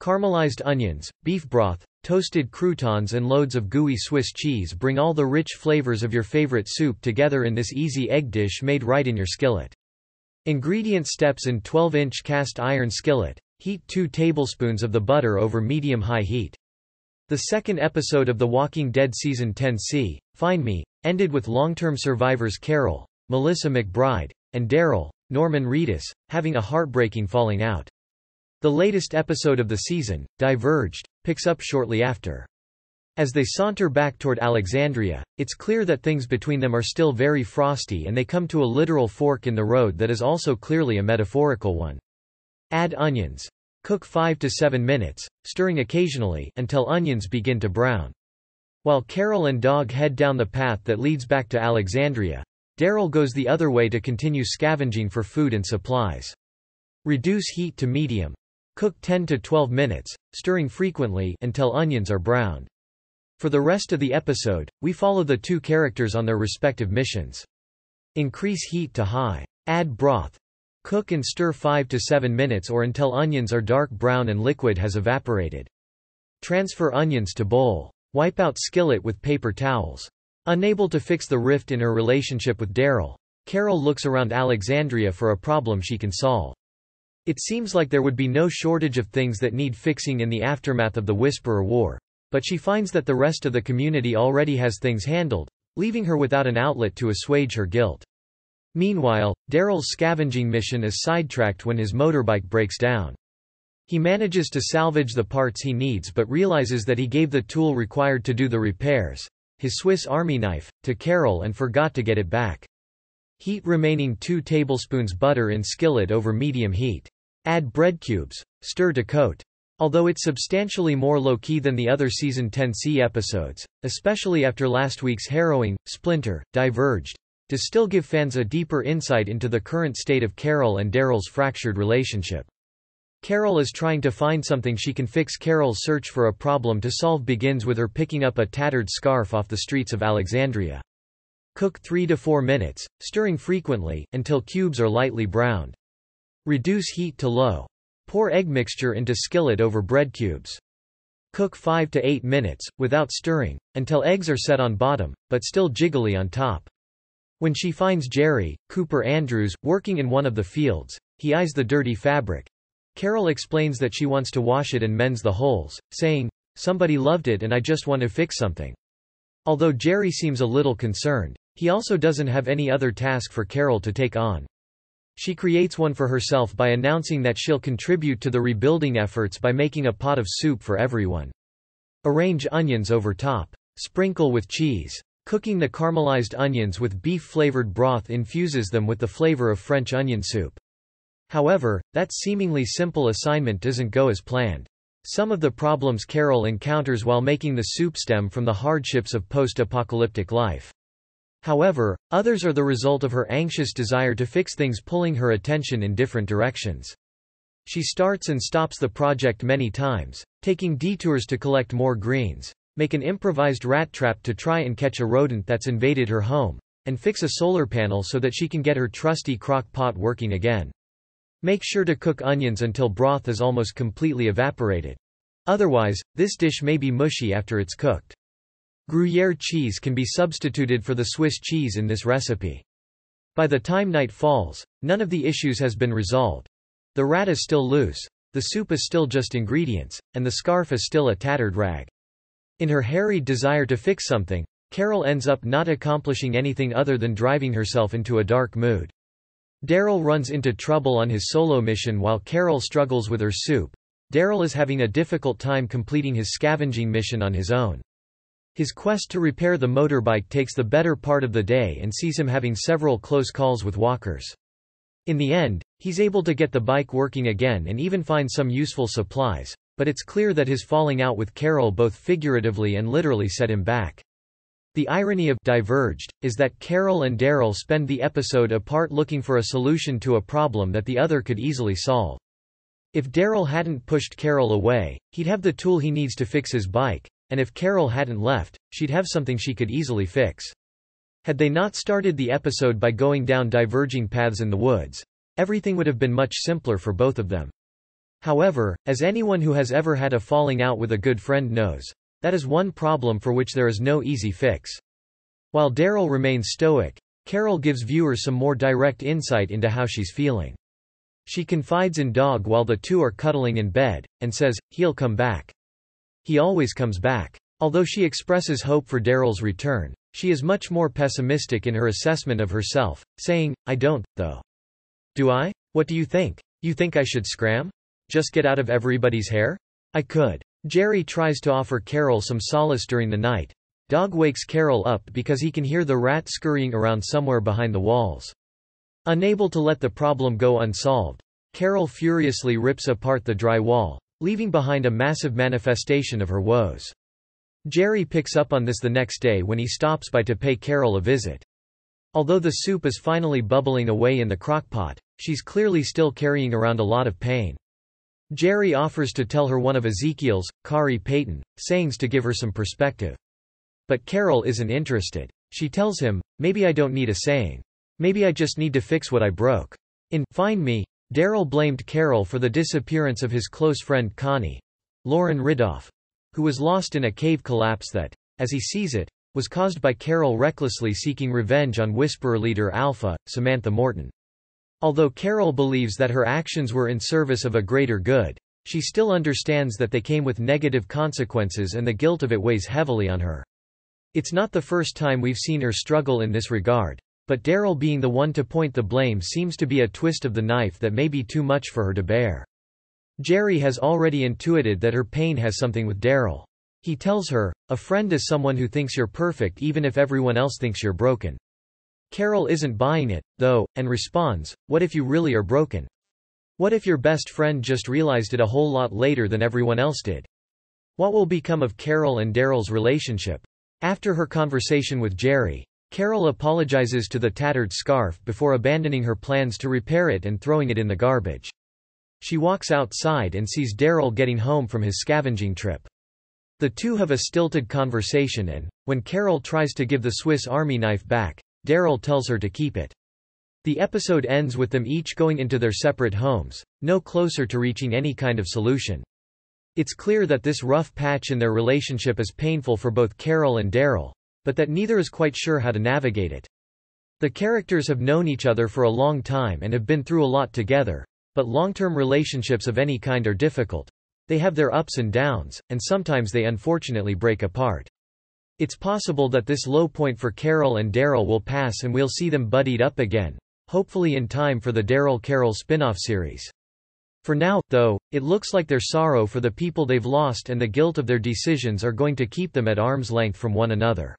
Caramelized onions, beef broth, toasted croutons and loads of gooey Swiss cheese bring all the rich flavors of your favorite soup together in this easy egg dish made right in your skillet. Ingredient steps in 12-inch cast iron skillet. Heat 2 tablespoons of the butter over medium-high heat. The second episode of The Walking Dead Season 10C, Find Me, ended with long-term survivors Carol, Melissa McBride, and Daryl, Norman Reedus, having a heartbreaking falling out. The latest episode of the season, Diverged, picks up shortly after. As they saunter back toward Alexandria, it's clear that things between them are still very frosty and they come to a literal fork in the road that is also clearly a metaphorical one. Add onions. Cook 5 to 7 minutes, stirring occasionally, until onions begin to brown. While Carol and Dog head down the path that leads back to Alexandria, Daryl goes the other way to continue scavenging for food and supplies. Reduce heat to medium. Cook 10 to 12 minutes, stirring frequently, until onions are browned. For the rest of the episode, we follow the two characters on their respective missions. Increase heat to high. Add broth. Cook and stir 5 to 7 minutes or until onions are dark brown and liquid has evaporated. Transfer onions to bowl. Wipe out skillet with paper towels. Unable to fix the rift in her relationship with Daryl, Carol looks around Alexandria for a problem she can solve. It seems like there would be no shortage of things that need fixing in the aftermath of the Whisperer War, but she finds that the rest of the community already has things handled, leaving her without an outlet to assuage her guilt. Meanwhile, Daryl's scavenging mission is sidetracked when his motorbike breaks down. He manages to salvage the parts he needs but realizes that he gave the tool required to do the repairs, his Swiss Army knife, to Carol and forgot to get it back. Heat remaining 2 tablespoons butter in skillet over medium heat. Add bread cubes, stir to coat. Although it's substantially more low-key than the other Season 10C episodes, especially after last week's harrowing, Splinter, Diverged, does still give fans a deeper insight into the current state of Carol and Daryl's fractured relationship. Carol is trying to find something she can fix. Carol's search for a problem to solve begins with her picking up a tattered scarf off the streets of Alexandria. Cook 3 to 4 minutes, stirring frequently, until cubes are lightly browned. Reduce heat to low. Pour egg mixture into skillet over bread cubes. Cook 5 to 8 minutes, without stirring, until eggs are set on bottom, but still jiggly on top. When she finds Jerry, Cooper Andrews, working in one of the fields, he eyes the dirty fabric. Carol explains that she wants to wash it and mends the holes, saying, "Somebody loved it and I just want to fix something." Although Jerry seems a little concerned, he also doesn't have any other task for Carol to take on. She creates one for herself by announcing that she'll contribute to the rebuilding efforts by making a pot of soup for everyone. Arrange onions over top. Sprinkle with cheese. Cooking the caramelized onions with beef-flavored broth infuses them with the flavor of French onion soup. However, that seemingly simple assignment doesn't go as planned. Some of the problems Carol encounters while making the soup stem from the hardships of post-apocalyptic life. However, others are the result of her anxious desire to fix things, pulling her attention in different directions. She starts and stops the project many times, taking detours to collect more greens, make an improvised rat trap to try and catch a rodent that's invaded her home, and fix a solar panel so that she can get her trusty crock pot working again. Make sure to cook onions until broth is almost completely evaporated. Otherwise, this dish may be mushy after it's cooked. Gruyere cheese can be substituted for the Swiss cheese in this recipe. By the time night falls, none of the issues has been resolved. The rat is still loose, the soup is still just ingredients, and the scarf is still a tattered rag. In her harried desire to fix something, Carol ends up not accomplishing anything other than driving herself into a dark mood. Daryl runs into trouble on his solo mission while Carol struggles with her soup. Daryl is having a difficult time completing his scavenging mission on his own. His quest to repair the motorbike takes the better part of the day and sees him having several close calls with walkers. In the end, he's able to get the bike working again and even find some useful supplies, but it's clear that his falling out with Carol both figuratively and literally set him back. The irony of Diverged is that Carol and Daryl spend the episode apart looking for a solution to a problem that the other could easily solve. If Daryl hadn't pushed Carol away, he'd have the tool he needs to fix his bike, and if Carol hadn't left, she'd have something she could easily fix. Had they not started the episode by going down diverging paths in the woods, everything would have been much simpler for both of them. However, as anyone who has ever had a falling out with a good friend knows, that is one problem for which there is no easy fix. While Daryl remains stoic, Carol gives viewers some more direct insight into how she's feeling. She confides in Dog while the two are cuddling in bed, and says, he'll come back. He always comes back. Although she expresses hope for Daryl's return, she is much more pessimistic in her assessment of herself, saying, I don't, though. Do I? What do you think? You think I should scram? Just get out of everybody's hair? I could. Jerry tries to offer Carol some solace during the night. Dog wakes Carol up because he can hear the rat scurrying around somewhere behind the walls. Unable to let the problem go unsolved, Carol furiously rips apart the dry wall, leaving behind a massive manifestation of her woes. Jerry picks up on this the next day when he stops by to pay Carol a visit. Although the soup is finally bubbling away in the crockpot, she's clearly still carrying around a lot of pain. Jerry offers to tell her one of Ezekiel's, Kari Payton, sayings to give her some perspective. But Carol isn't interested. She tells him, maybe I don't need a saying. Maybe I just need to fix what I broke. In Find Me, Daryl blamed Carol for the disappearance of his close friend Connie, Lauren Riddoff, who was lost in a cave collapse that, as he sees it, was caused by Carol recklessly seeking revenge on Whisperer leader Alpha, Samantha Morton. Although Carol believes that her actions were in service of a greater good, she still understands that they came with negative consequences and the guilt of it weighs heavily on her. It's not the first time we've seen her struggle in this regard, but Daryl being the one to point the blame seems to be a twist of the knife that may be too much for her to bear. Jerry has already intuited that her pain has something with Daryl. He tells her, a friend is someone who thinks you're perfect even if everyone else thinks you're broken. Carol isn't buying it, though, and responds, what if you really are broken? What if your best friend just realized it a whole lot later than everyone else did? What will become of Carol and Daryl's relationship? After her conversation with Jerry, Carol apologizes to the tattered scarf before abandoning her plans to repair it and throwing it in the garbage. She walks outside and sees Daryl getting home from his scavenging trip. The two have a stilted conversation and, when Carol tries to give the Swiss Army knife back, Daryl tells her to keep it. The episode ends with them each going into their separate homes, no closer to reaching any kind of solution. It's clear that this rough patch in their relationship is painful for both Carol and Daryl, but that neither is quite sure how to navigate it. The characters have known each other for a long time and have been through a lot together, but long-term relationships of any kind are difficult. They have their ups and downs, and sometimes they unfortunately break apart. It's possible that this low point for Carol and Daryl will pass and we'll see them buddied up again, hopefully in time for the Daryl-Carol spin-off series. For now, though, it looks like their sorrow for the people they've lost and the guilt of their decisions are going to keep them at arm's length from one another.